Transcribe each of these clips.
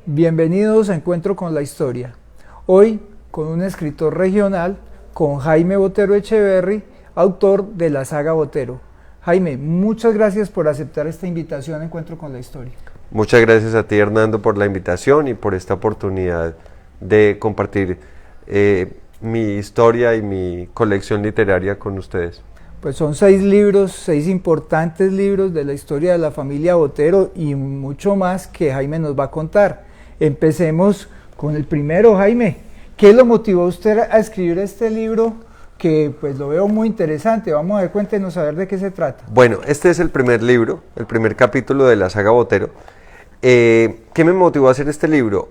Bienvenidos a Encuentro con la Historia. Hoy con un escritor regional, con Jaime Botero Echeverry, autor de la saga Botero. Jaime, muchas gracias por aceptar esta invitación a Encuentro con la Historia. Muchas gracias a ti, Hernando, por la invitación y por esta oportunidad de compartir mi historia y mi colección literaria con ustedes. Pues son 6 libros, 6 importantes libros de la historia de la familia Botero y mucho más que Jaime nos va a contar. Empecemos con el primero, Jaime. ¿Qué lo motivó a usted a escribir este libro? Que pues lo veo muy interesante. Vamos a ver, cuéntenos a ver de qué se trata. Bueno, este es el primer libro, el primer capítulo de la saga Botero. ¿Qué me motivó a hacer este libro?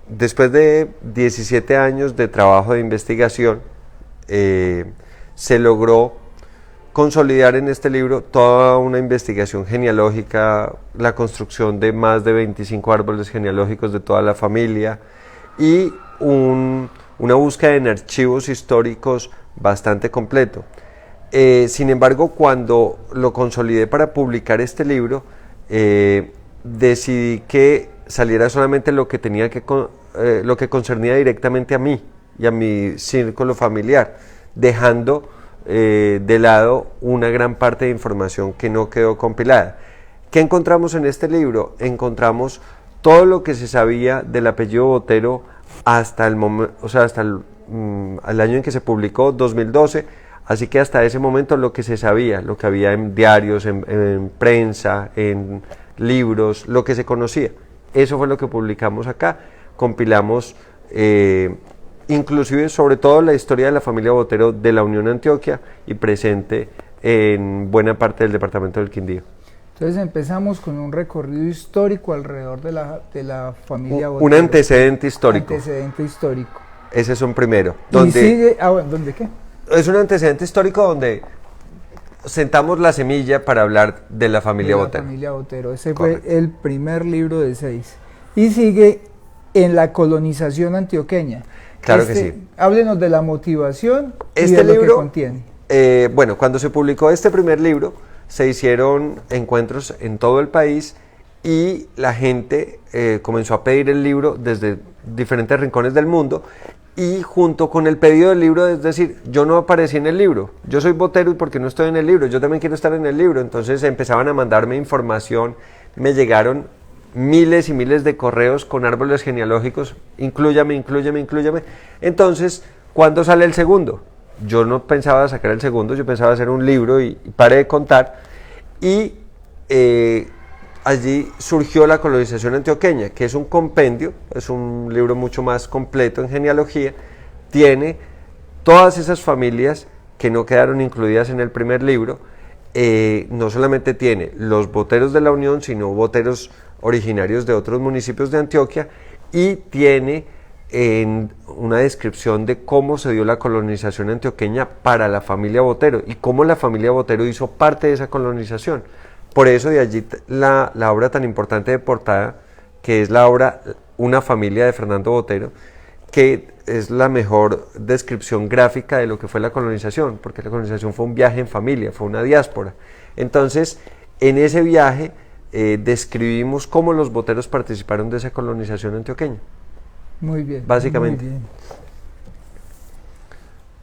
Después de 17 años de trabajo de investigación, se logró consolidar en este libro toda una investigación genealógica, la construcción de más de 25 árboles genealógicos de toda la familia y una búsqueda en archivos históricos bastante completo. Sin embargo, cuando lo consolidé para publicar este libro, decidí que saliera solamente lo que lo que concernía directamente a mí y a mi círculo familiar, dejando de lado una gran parte de información que no quedó compilada. ¿Qué encontramos en este libro? Encontramos todo lo que se sabía del apellido Botero hasta el momento, o sea, hasta el año en que se publicó, 2012, así que hasta ese momento lo que se sabía, lo que había en diarios, en prensa, en libros, lo que se conocía. Eso fue lo que publicamos acá, compilamos inclusive sobre todo la historia de la familia Botero de la Unión Antioquia y presente en buena parte del departamento del Quindío. Entonces empezamos con un recorrido histórico alrededor de la familia Botero. Un antecedente histórico. Antecedente histórico. Ese es un primero. ¿Y sigue? ¿Dónde qué? Es un antecedente histórico donde sentamos la semilla para hablar de la familia Botero. Familia Botero. Ese Correcto. Fue el primer libro de 6. Y sigue en la colonización antioqueña. Claro que sí. Háblenos de la motivación y de lo que contiene. Bueno, cuando se publicó este primer libro, se hicieron encuentros en todo el país y la gente comenzó a pedir el libro desde diferentes rincones del mundo, y junto con el pedido del libro, es decir, yo no aparecí en el libro, yo soy Botero y porque no estoy en el libro, yo también quiero estar en el libro. Entonces empezaban a mandarme información, me llegaron miles y miles de correos con árboles genealógicos, inclúyame. Entonces, ¿cuándo sale el segundo? Yo no pensaba sacar el segundo, yo pensaba hacer un libro y paré de contar. Y allí surgió La colonización antioqueña, que es un compendio, es un libro mucho más completo en genealogía, tiene todas esas familias que no quedaron incluidas en el primer libro. No solamente tiene los Boteros de la Unión, sino Boteros originarios de otros municipios de Antioquia, y tiene una descripción de cómo se dio la colonización antioqueña para la familia Botero y cómo la familia Botero hizo parte de esa colonización. Por eso de allí la obra tan importante de portada, que es la obra Una familia de Fernando Botero, que es la mejor descripción gráfica de lo que fue la colonización, porque la colonización fue un viaje en familia, fue una diáspora. Entonces, en ese viaje describimos cómo los boteros participaron de esa colonización antioqueña. Muy bien. Básicamente. Muy bien.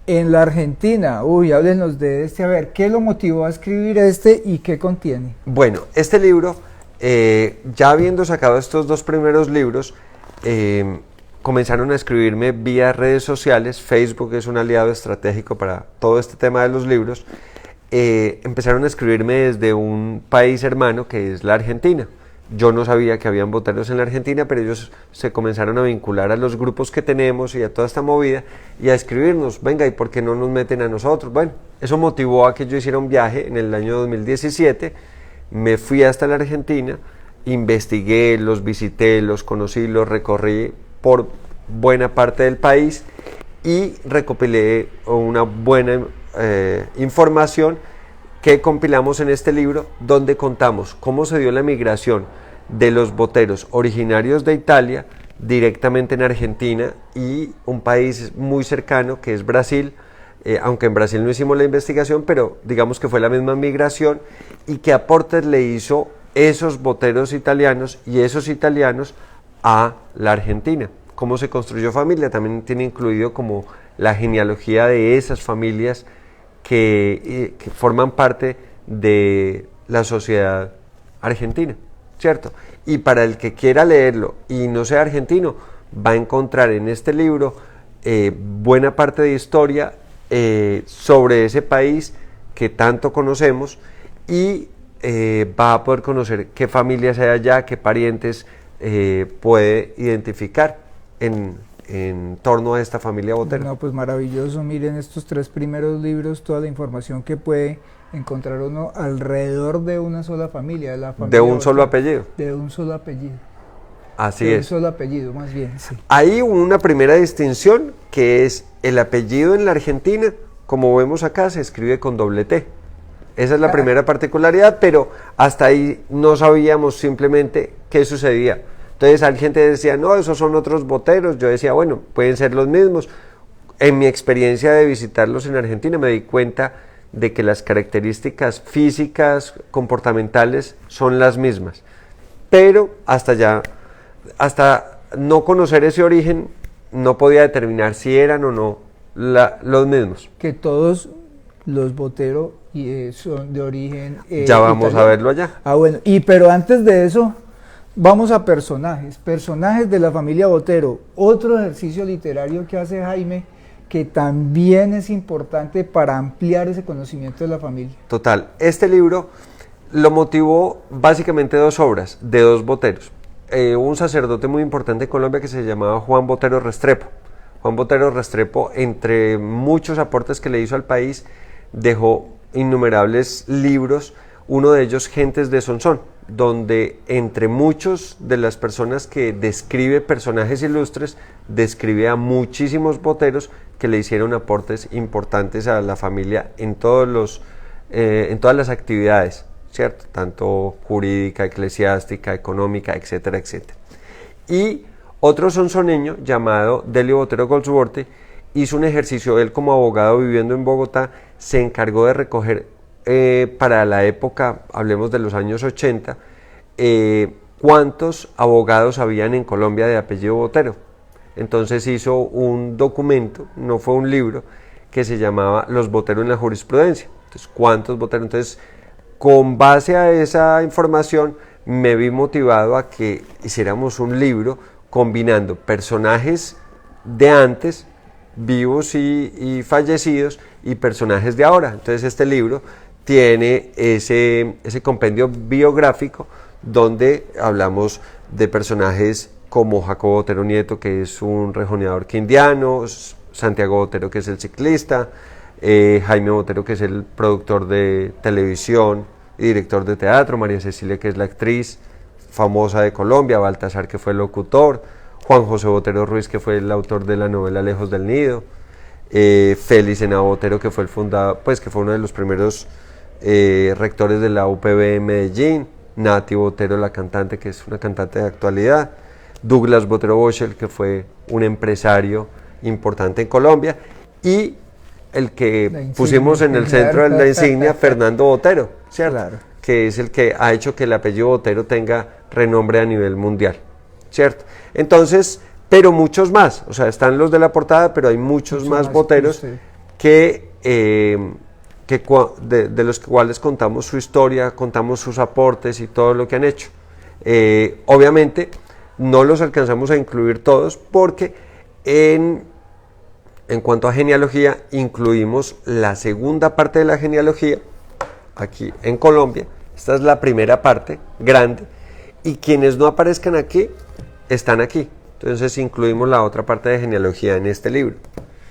En la Argentina, háblenos de este, a ver, ¿qué lo motivó a escribir este y qué contiene? Bueno, este libro, ya habiendo sacado estos 2 primeros libros, comenzaron a escribirme vía redes sociales. Facebook es un aliado estratégico para todo este tema de los libros. Empezaron a escribirme desde un país hermano que es la Argentina. Yo no sabía que habían boteros en la Argentina, pero ellos se comenzaron a vincular a los grupos que tenemos y a toda esta movida y a escribirnos, venga, ¿y por qué no nos meten a nosotros? Bueno, eso motivó a que yo hiciera un viaje en el año 2017, me fui hasta la Argentina, investigué, los visité, los conocí, los recorrí por buena parte del país y recopilé una buena información que compilamos en este libro, donde contamos cómo se dio la migración de los boteros originarios de Italia directamente en Argentina y un país muy cercano que es Brasil, aunque en Brasil no hicimos la investigación, pero digamos que fue la misma migración, y qué aportes le hizo esos boteros italianos y esos italianos a la Argentina. Cómo se construyó familia, también tiene incluido como la genealogía de esas familias que forman parte de la sociedad argentina, ¿cierto? Y para el que quiera leerlo y no sea argentino, va a encontrar en este libro buena parte de historia sobre ese país que tanto conocemos, y va a poder conocer qué familias hay allá, qué parientes puede identificar en torno a esta familia Botero. No, pues maravilloso. Miren estos 3 primeros libros, toda la información que puede encontrar uno alrededor de una sola familia, de la familia de un Botero, solo apellido. De un solo apellido. Así de es. Un solo apellido, más bien, sí. Hay una primera distinción, que es el apellido en la Argentina, como vemos acá, se escribe con doble T. Esa es la primera particularidad, pero hasta ahí no sabíamos simplemente qué sucedía. Entonces hay gente que decía, no, esos son otros Boteros. Yo decía, bueno, pueden ser los mismos. En mi experiencia de visitarlos en Argentina me di cuenta de que las características físicas, comportamentales son las mismas. Pero hasta no conocer ese origen, no podía determinar si eran o no los mismos. Que todos los Botero son de origen ya vamos italiano. A verlo allá. Bueno, pero antes de eso, vamos a personajes de la familia Botero. Otro ejercicio literario que hace Jaime, que también es importante para ampliar ese conocimiento de la familia. Total, este libro lo motivó básicamente 2 obras de 2 Boteros. Un sacerdote muy importante en Colombia que se llamaba Juan Botero Restrepo. Juan Botero Restrepo, entre muchos aportes que le hizo al país, dejó innumerables libros, uno de ellos Gentes de Sonsón, donde entre muchos de las personas que describe personajes ilustres, describe a muchísimos boteros que le hicieron aportes importantes a la familia en todas las actividades, ¿cierto? Tanto jurídica, eclesiástica, económica, etcétera, etcétera. Y otro sonsoneño llamado Delio Botero Goldsworthy hizo un ejercicio, él como abogado viviendo en Bogotá, se encargó de recoger para la época, hablemos de los años 80, cuántos abogados habían en Colombia de apellido Botero. Entonces hizo un documento, no fue un libro, que se llamaba Los Botero en la jurisprudencia. Entonces, ¿cuántos Botero? Entonces, con base a esa información, me vi motivado a que hiciéramos un libro combinando personajes de antes, vivos y fallecidos, y personajes de ahora. Entonces este libro tiene ese compendio biográfico donde hablamos de personajes como Jacobo Botero Nieto, que es un rejoneador quindiano, Santiago Botero, que es el ciclista, Jaime Botero, que es el productor de televisión y director de teatro, María Cecilia, que es la actriz famosa de Colombia, Baltasar, que fue el locutor, Juan José Botero Ruiz, que fue el autor de la novela Lejos del Nido, Félix Henao Botero, que fue el fundador, pues que fue uno de los primeros rectores de la UPB en Medellín, Nati Botero, la cantante, que es una cantante de actualidad, Douglas Botero Boschel, que fue un empresario importante en Colombia, y el que pusimos en el centro de la insignia, Fernando Botero, ¿cierto? Claro. Que es el que ha hecho que el apellido Botero tenga renombre a nivel mundial, ¿cierto? Entonces, pero muchos más, o sea, están los de la portada, pero hay muchos más Boteros que de los cuales contamos su historia, contamos sus aportes y todo lo que han hecho. Obviamente, no los alcanzamos a incluir todos porque en cuanto a genealogía, incluimos la segunda parte de la genealogía aquí en Colombia. Esta es la primera parte, grande, y quienes no aparezcan aquí, están aquí. Entonces incluimos la otra parte de genealogía en este libro.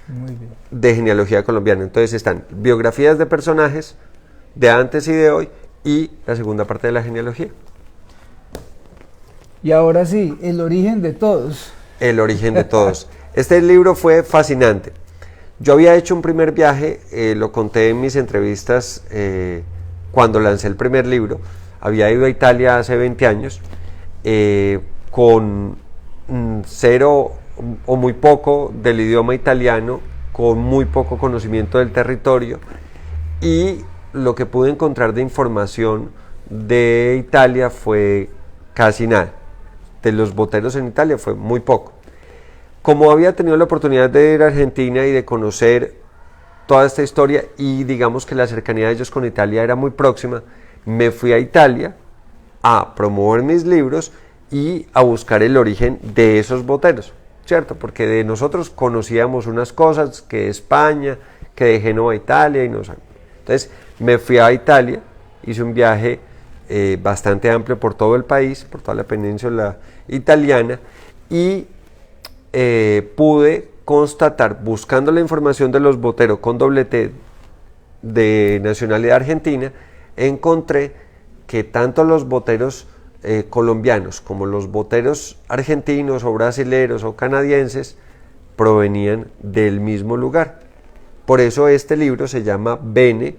Muy bien. De genealogía colombiana. Entonces están biografías de personajes de antes y de hoy y la segunda parte de la genealogía. Y ahora sí, el origen de todos. El origen de todos. Este libro fue fascinante. Yo había hecho un primer viaje, lo conté en mis entrevistas cuando lancé el primer libro. Había ido a Italia hace 20 años con cero o muy poco del idioma italiano, con muy poco conocimiento del territorio, y lo que pude encontrar de información de Italia fue casi nada. de los boteros en Italia fue muy poco. Como había tenido la oportunidad de ir a Argentina y de conocer toda esta historia y digamos que la cercanía de ellos con Italia era muy próxima, me fui a Italia a promover mis libros y a buscar el origen de esos boteros, ¿cierto? Porque de nosotros conocíamos unas cosas, que de España, que de Génova, Italia, y no sé. Entonces me fui a Italia, hice un viaje bastante amplio por todo el país, por toda la península italiana, y pude constatar, buscando la información de los boteros con doble T de nacionalidad argentina, encontré que tanto los boteros colombianos como los boteros argentinos o brasileros o canadienses provenían del mismo lugar. Por eso este libro se llama Bene.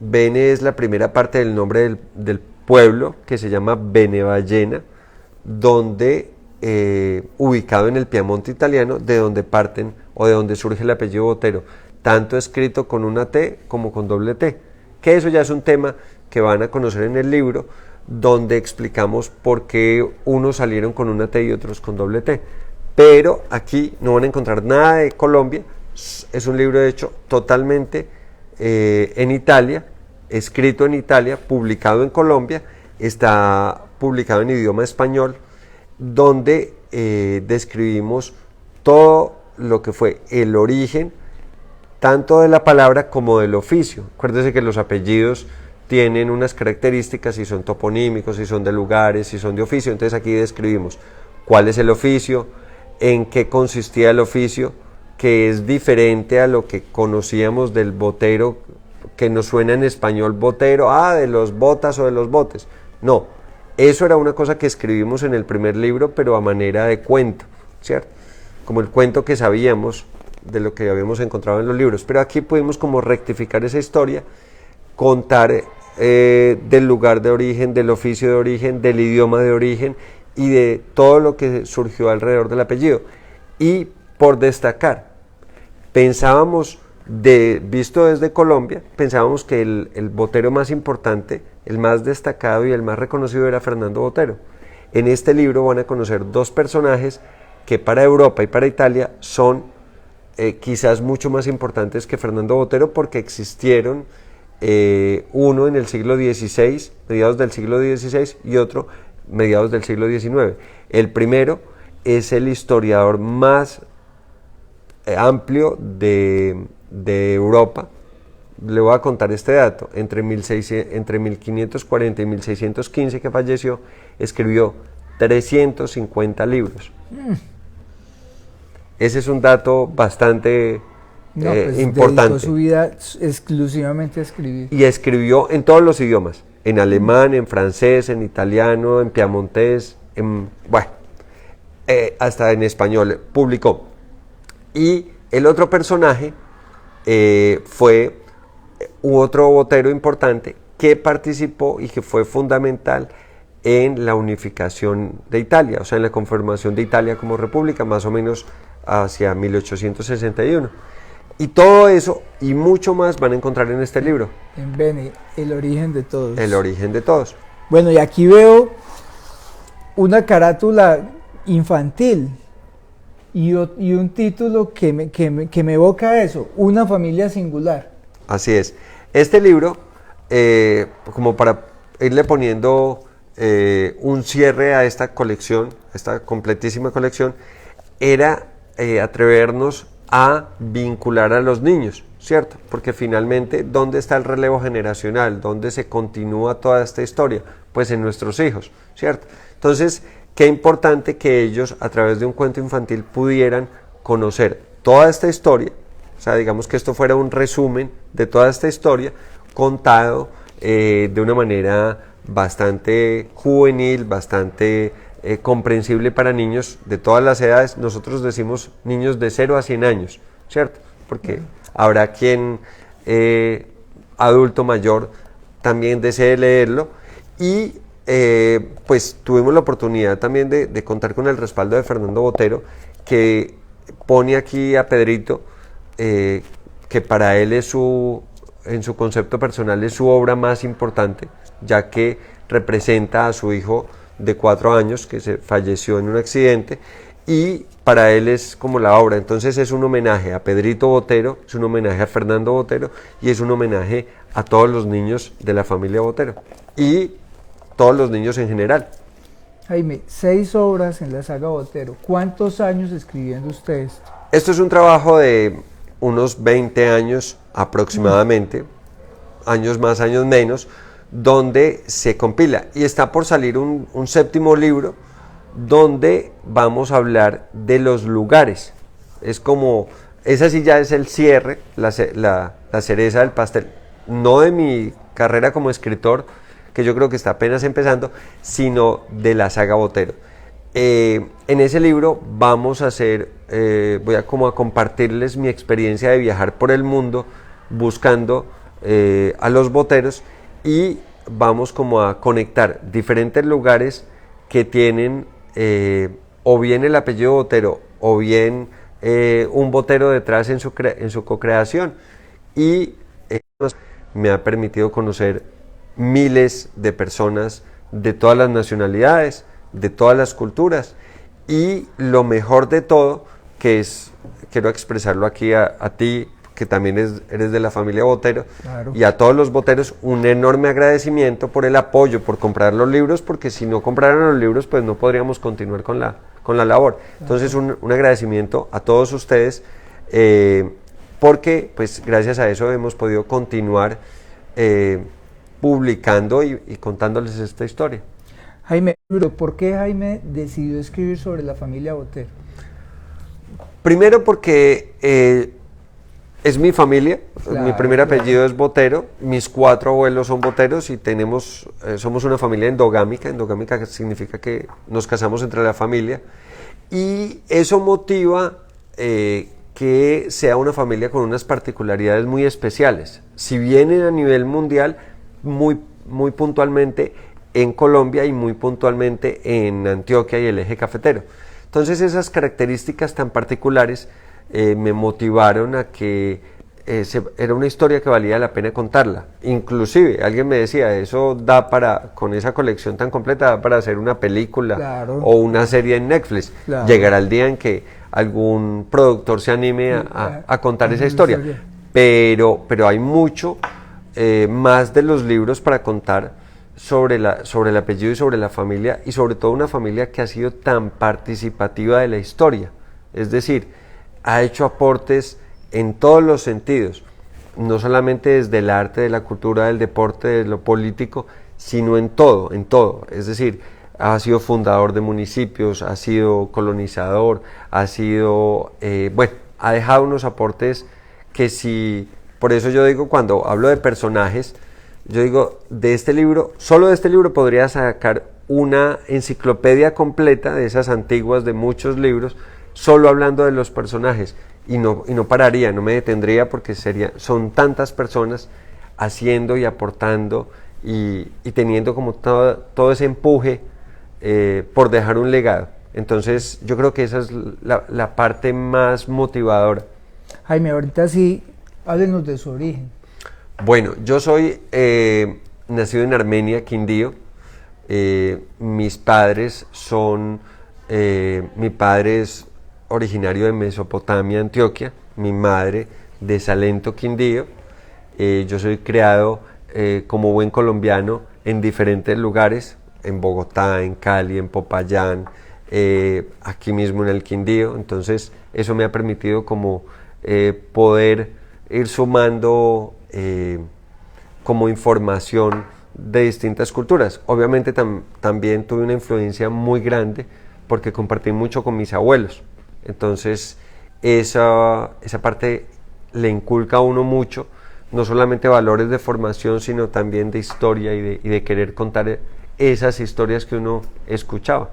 Bene es la primera parte del nombre del pueblo, que se llama Benevallena, donde ubicado en el Piamonte italiano, de donde parten o de donde surge el apellido Botero, tanto escrito con una T como con doble T, que eso ya es un tema que van a conocer en el libro, donde explicamos por qué unos salieron con una T y otros con doble T. Pero aquí no van a encontrar nada de Colombia, es un libro hecho totalmente en Italia, escrito en Italia, publicado en Colombia, está publicado en idioma español, donde describimos todo lo que fue el origen, tanto de la palabra como del oficio. Acuérdense que los apellidos tienen unas características, si son toponímicos, si son de lugares, si son de oficio. Entonces aquí describimos cuál es el oficio, en qué consistía el oficio, que es diferente a lo que conocíamos del botero, que nos suena en español botero, de los botas o de los botes. No, eso era una cosa que escribimos en el primer libro, pero a manera de cuento, ¿cierto? Como el cuento que sabíamos de lo que habíamos encontrado en los libros. Pero aquí pudimos como rectificar esa historia, contar del lugar de origen, del oficio de origen, del idioma de origen y de todo lo que surgió alrededor del apellido. Y por destacar, pensábamos, visto desde Colombia, pensábamos que el botero más importante, el más destacado y el más reconocido era Fernando Botero. En este libro van a conocer dos personajes que para Europa y para Italia son quizás mucho más importantes que Fernando Botero, porque existieron uno en el siglo XVI, mediados del siglo XVI, y otro mediados del siglo XIX. El primero es el historiador más amplio de Europa. Le voy a contar este dato: entre 1540 y 1615, que falleció, escribió 350 libros. Ese es un dato bastante importante. Dedicó su vida exclusivamente a escribir. Y escribió en todos los idiomas: en alemán, en francés, en italiano, en piamontés, hasta en español publicó. Y el otro personaje fue otro botero importante que participó y que fue fundamental en la unificación de Italia, o sea, en la conformación de Italia como república, más o menos hacia 1861. Y todo eso y mucho más van a encontrar en este libro. En Bene, el origen de todos. El origen de todos. Bueno, y aquí veo una carátula infantil y un título que me evoca eso: Una familia singular. Así es. Este libro, como para irle poniendo un cierre a esta colección, esta completísima colección, era atrevernos a vincular a los niños, ¿cierto? Porque finalmente, ¿dónde está el relevo generacional? ¿Dónde se continúa toda esta historia? Pues en nuestros hijos, ¿cierto? Entonces, qué importante que ellos, a través de un cuento infantil, pudieran conocer toda esta historia. O sea, digamos que esto fuera un resumen de toda esta historia, contado de una manera bastante juvenil, bastante comprensible para niños de todas las edades. Nosotros decimos niños de 0 a 100 años, ¿cierto? Porque habrá quien adulto mayor también desee leerlo. Y pues tuvimos la oportunidad también de contar con el respaldo de Fernando Botero, que pone aquí a Pedrito, que para él en su concepto personal es su obra más importante, ya que representa a su hijo de 4 años que se falleció en un accidente, y para él es como la obra. Entonces es un homenaje a Pedrito Botero, es un homenaje a Fernando Botero y es un homenaje a todos los niños de la familia Botero y todos los niños en general. Jaime, 6 obras en la saga Botero. ¿Cuántos años escribiendo usted esto? Esto es un trabajo de unos 20 años aproximadamente, años más, años menos, donde se compila. Y está por salir un 7º libro donde vamos a hablar de los lugares. Es como, esa sí ya es el cierre, la cereza del pastel, no de mi carrera como escritor, que yo creo que está apenas empezando, sino de la saga Botero. En ese libro vamos a hacer, voy a como a compartirles mi experiencia de viajar por el mundo buscando a los boteros, y vamos como a conectar diferentes lugares que tienen o bien el apellido Botero o bien un botero detrás en su co-creación, y me ha permitido conocer miles de personas de todas las nacionalidades, de todas las culturas, y lo mejor de todo, que es, quiero expresarlo aquí a ti, que también eres de la familia Botero, claro, y a todos los boteros, un enorme agradecimiento por el apoyo, por comprar los libros, porque si no compraran los libros, pues no podríamos continuar con la labor. Entonces, un agradecimiento a todos ustedes, porque pues gracias a eso hemos podido continuar publicando y contándoles esta historia. Jaime, ¿por qué Jaime decidió escribir sobre la familia Botero? Primero porque es mi familia, claro, mi primer apellido es Botero, mis 4 abuelos son boteros y somos una familia endogámica. Endogámica significa que nos casamos entre la familia, y eso motiva que sea una familia con unas particularidades muy especiales. Si bien a nivel mundial, muy puntualmente en Colombia y muy puntualmente en Antioquia y el eje cafetero. Entonces esas características tan particulares me motivaron a que era una historia que valía la pena contarla. Inclusive alguien me decía, eso da para, con esa colección tan completa, da para hacer una película, claro, o una serie en Netflix. Claro. Llegará el día en que algún productor se anime a contar esa historia. Pero hay mucho más de los libros para contar sobre el apellido y sobre la familia, y sobre todo una familia que ha sido tan participativa de la historia. Es decir, ha hecho aportes en todos los sentidos, no solamente desde el arte, de la cultura, del deporte, de lo político, sino en todo, en todo. Es decir, ha sido fundador de municipios, ha sido colonizador, ha dejado unos aportes que si, por eso yo digo, cuando hablo de personajes, yo digo, de este libro, solo de este libro podría sacar una enciclopedia completa de esas antiguas, de muchos libros, solo hablando de los personajes, y no pararía, no me detendría, porque son tantas personas haciendo y aportando y teniendo como todo ese empuje por dejar un legado. Entonces yo creo que esa es la parte más motivadora. Jaime, ahorita sí, háblenos de su origen. Bueno, yo soy nacido en Armenia, Quindío. Mis padres mi padre es originario de Mesopotamia, Antioquia, mi madre de Salento, Quindío. Yo soy criado como buen colombiano en diferentes lugares, en Bogotá, en Cali, en Popayán, aquí mismo en el Quindío. Entonces eso me ha permitido como poder ir sumando como información de distintas culturas. Obviamente también tuve una influencia muy grande porque compartí mucho con mis abuelos. Entonces esa parte le inculca a uno mucho, no solamente valores de formación, sino también de historia y de querer contar esas historias que uno escuchaba.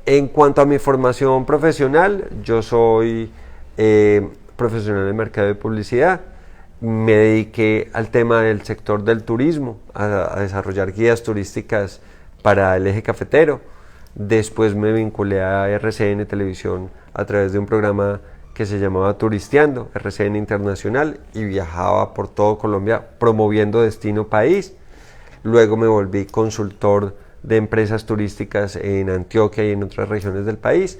En cuanto a mi formación profesional, yo soy profesional de mercado de publicidad. Me dediqué al tema del sector del turismo, a desarrollar guías turísticas para el eje cafetero. Después me vinculé a RCN Televisión a través de un programa que se llamaba Turisteando, RCN Internacional, y viajaba por todo Colombia promoviendo Destino País. Luego me volví consultor de empresas turísticas en Antioquia y en otras regiones del país.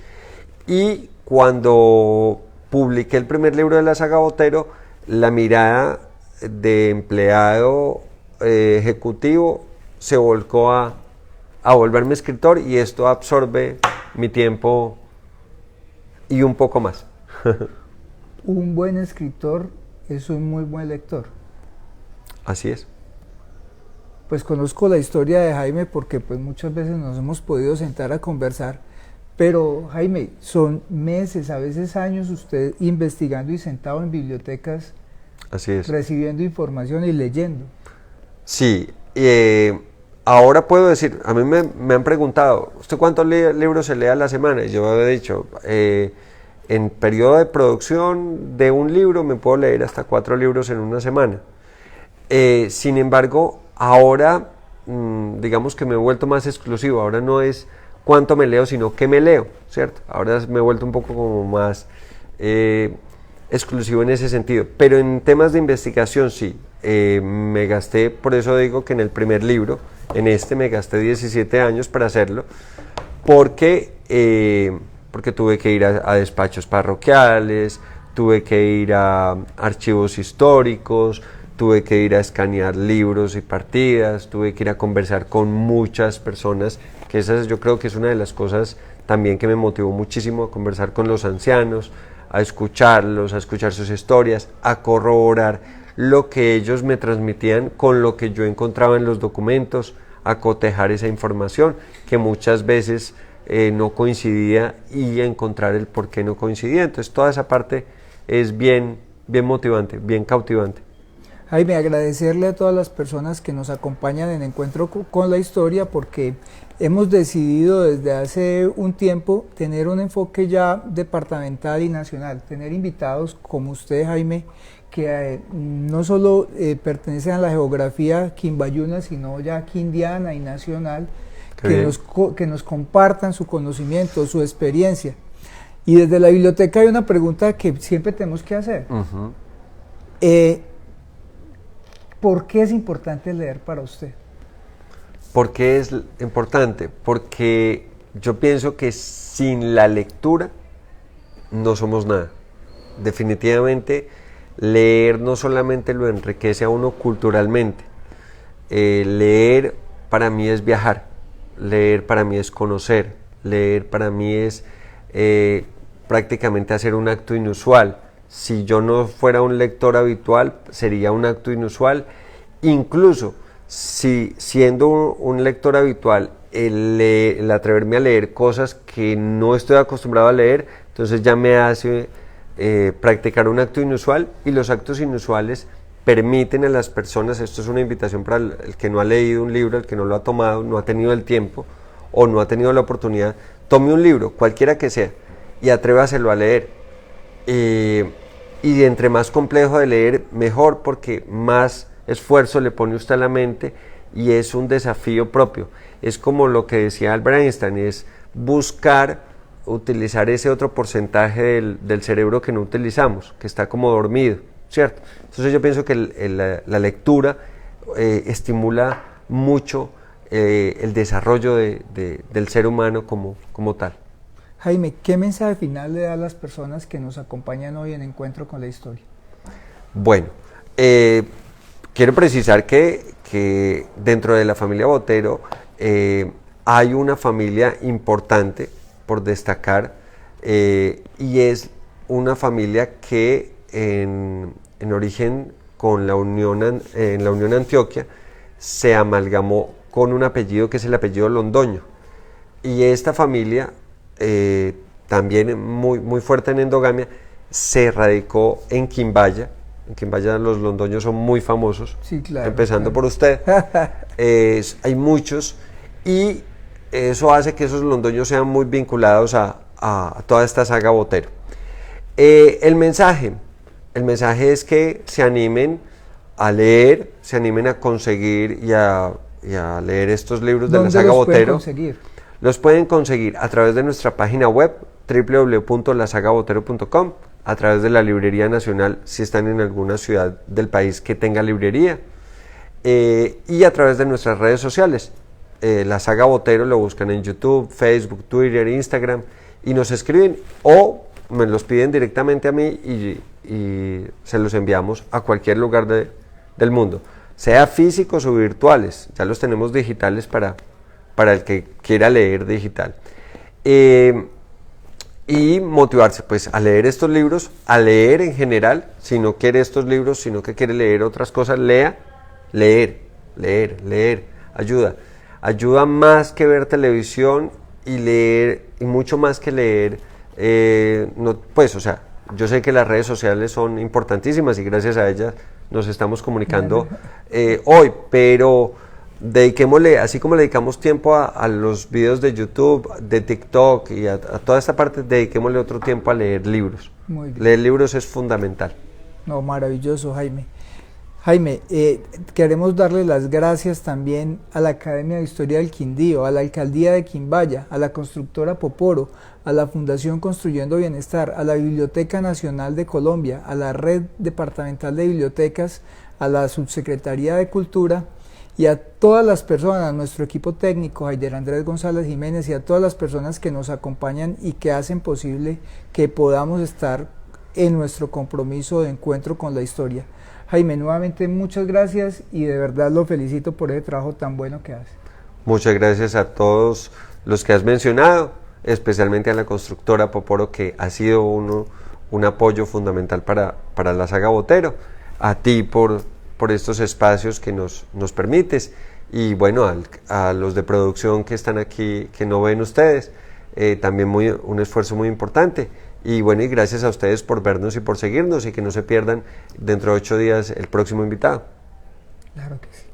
Y cuando publiqué el primer libro de la saga Botero, la mirada de empleado ejecutivo se volcó a volverme escritor, y esto absorbe mi tiempo y un poco más. Un buen escritor es un muy buen lector. Así es. Pues conozco la historia de Jaime porque pues muchas veces nos hemos podido sentar a conversar, pero Jaime, son meses, a veces años usted investigando y sentado en bibliotecas. Así es. Recibiendo información y leyendo. Sí, ahora puedo decir, a mí me han preguntado, ¿usted cuántos libros se lee a la semana? Y yo he dicho, en periodo de producción de un libro me puedo leer hasta 4 libros en una semana. Sin embargo, ahora digamos que me he vuelto más exclusivo. Ahora no es cuánto me leo, sino qué me leo, ¿cierto? Ahora me he vuelto un poco como más exclusivo en ese sentido. Pero en temas de investigación sí, me gasté, por eso digo que en el primer libro, en este me gasté 17 años para hacerlo, porque tuve que ir a despachos parroquiales, tuve que ir a archivos históricos, tuve que ir a escanear libros y partidas, tuve que ir a conversar con muchas personas, que esa yo creo que es una de las cosas también que me motivó muchísimo, a conversar con los ancianos, a escucharlos, a escuchar sus historias, a corroborar lo que ellos me transmitían con lo que yo encontraba en los documentos, a cotejar esa información que muchas veces no coincidía, y encontrar el por qué no coincidía. Entonces toda esa parte es bien motivante, bien cautivante. Jaime, agradecerle a todas las personas que nos acompañan en Encuentro con la Historia, porque hemos decidido desde hace un tiempo tener un enfoque ya departamental y nacional, tener invitados como usted, Jaime, que no solo pertenecen a la geografía quimbayuna, sino ya quindiana y nacional, que nos compartan su conocimiento, su experiencia. Y desde la biblioteca hay una pregunta que siempre tenemos que hacer. ¿Por qué es importante leer para usted? ¿Por qué es importante? Porque yo pienso que sin la lectura no somos nada. Definitivamente leer no solamente lo enriquece a uno culturalmente, leer para mí es viajar, leer para mí es conocer, leer para mí es prácticamente hacer un acto inusual. Si yo no fuera un lector habitual, sería un acto inusual. Incluso si siendo un lector habitual, el atreverme a leer cosas que no estoy acostumbrado a leer, entonces ya me hace practicar un acto inusual, y los actos inusuales permiten a las personas, esto es una invitación para el que no ha leído un libro, el que no lo ha tomado, no ha tenido el tiempo o no ha tenido la oportunidad, tome un libro, cualquiera que sea, y atrévaselo a leer. Y entre más complejo de leer, mejor, porque más esfuerzo le pone usted a la mente y es un desafío propio. Es como lo que decía Albert Einstein, es buscar utilizar ese otro porcentaje del cerebro que no utilizamos, que está como dormido, ¿cierto? Entonces yo pienso que la lectura estimula mucho el desarrollo del ser humano como tal. Jaime, ¿qué mensaje final le da a las personas que nos acompañan hoy en Encuentro con la Historia? Bueno, quiero precisar que dentro de la familia Botero hay una familia importante por destacar, y es una familia que en origen en la Unión Antioquia se amalgamó con un apellido que es el apellido Londoño, y esta familia también muy fuerte en endogamia, se radicó en Quimbaya. En Quimbaya los londoños son muy famosos, sí, claro, empezando por usted. Hay muchos, y eso hace que esos londoños sean muy vinculados a toda esta saga Botero. El mensaje es que se animen a leer, se animen a conseguir y a leer estos libros de la saga Botero. Conseguir? Los pueden conseguir a través de nuestra página web www.lasagabotero.com, a través de la Librería Nacional si están en alguna ciudad del país que tenga librería, y a través de nuestras redes sociales, la saga Botero, lo buscan en YouTube, Facebook, Twitter, Instagram y nos escriben o me los piden directamente a mí y se los enviamos a cualquier lugar del mundo, sea físicos o virtuales. Ya los tenemos digitales para el que quiera leer digital. Y motivarse pues a leer estos libros, a leer en general. Si no quiere estos libros, sino que quiere leer otras cosas, leer, ayuda más que ver televisión y leer, y mucho más que leer, pues o sea, yo sé que las redes sociales son importantísimas y gracias a ellas nos estamos comunicando hoy, pero dediquémosle, así como le dedicamos tiempo a los videos de YouTube, de TikTok y a toda esta parte, dediquémosle otro tiempo a leer libros. Muy bien. Leer libros es fundamental. No, maravilloso, Jaime. Jaime, queremos darle las gracias también a la Academia de Historia del Quindío, a la Alcaldía de Quimbaya, a la Constructora Poporo, a la Fundación Construyendo Bienestar, a la Biblioteca Nacional de Colombia, a la Red Departamental de Bibliotecas, a la Subsecretaría de Cultura y a todas las personas, a nuestro equipo técnico, Haider Andrés González Jiménez, y a todas las personas que nos acompañan y que hacen posible que podamos estar en nuestro compromiso de encuentro con la historia. Jaime, nuevamente muchas gracias y de verdad lo felicito por ese trabajo tan bueno que hace. Muchas gracias a todos los que has mencionado, especialmente a la Constructora Poporo, que ha sido un apoyo fundamental para la saga Botero, a ti por estos espacios que nos permites, y bueno, a los de producción que están aquí, que no ven ustedes, también un esfuerzo muy importante. Y bueno, y gracias a ustedes por vernos y por seguirnos, y que no se pierdan dentro de 8 días el próximo invitado. Claro que sí.